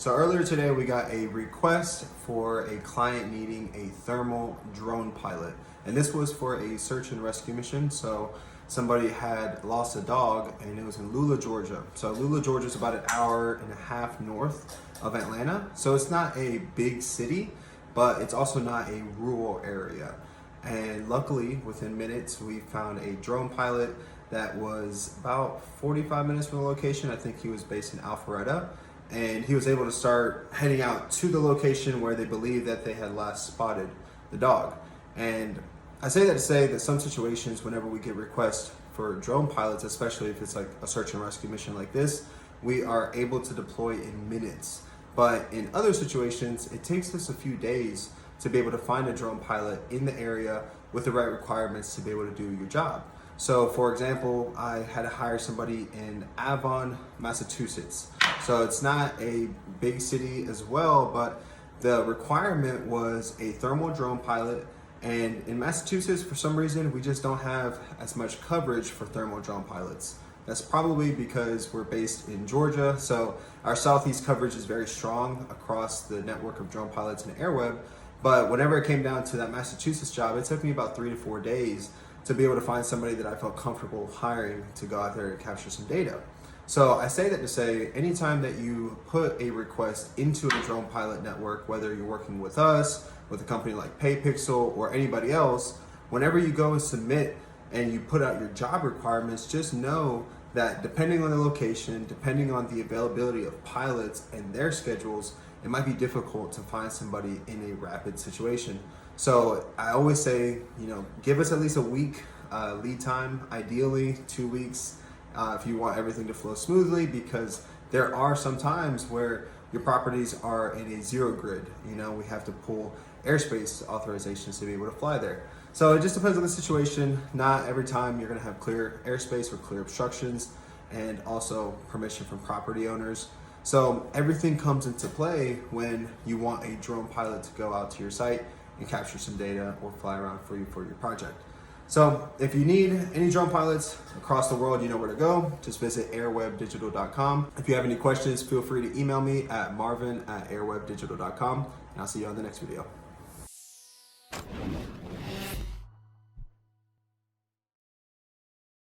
So earlier today we got a request for a client needing a thermal drone pilot. And this was for a search and rescue mission. So somebody had lost a dog and it was in Lula, Georgia. So Lula, Georgia is about an hour and a half north of Atlanta. So it's not a big city, but it's also not a rural area. And luckily within minutes we found a drone pilot that was about 45 minutes from the location. I think he was based in Alpharetta. And he was able to start heading out to the location where they believed that they had last spotted the dog. And I say that to say that some situations, whenever we get requests for drone pilots, especially if it's like a search and rescue mission like this, we are able to deploy in minutes. But in other situations, it takes us a few days to be able to find a drone pilot in the area with the right requirements to be able to do your job. So for example, I had to hire somebody in Avon, Massachusetts. So it's not a big city as well, but the requirement was a thermal drone pilot. And in Massachusetts, for some reason, we just don't have as much coverage for thermal drone pilots. That's probably because we're based in Georgia. So our Southeast coverage is very strong across the network of drone pilots and Airweb. But whenever it came down to that Massachusetts job, it took me about 3 to 4 days to be able to find somebody that I felt comfortable hiring to go out there and capture some data. So I say that to say, anytime that you put a request into a drone pilot network, whether you're working with us, with a company like PayPixel or anybody else, whenever you go and submit and you put out your job requirements, just know that depending on the location, depending on the availability of pilots and their schedules, it might be difficult to find somebody in a rapid situation. So I always say, give us at least a week lead time, ideally 2 weeks, if you want everything to flow smoothly, because there are some times where your properties are in a zero grid. We have to pull airspace authorizations to be able to fly there. So it just depends on the situation. Not every time you're gonna have clear airspace or clear obstructions, and also permission from property owners. So everything comes into play when you want a drone pilot to go out to your site and capture some data or fly around for you for your project. So if you need any drone pilots across the world, you know where to go. Just visit airwebdigital.com. If you have any questions, feel free to email me at marvin@airwebdigital.com, and I'll see you on the next video.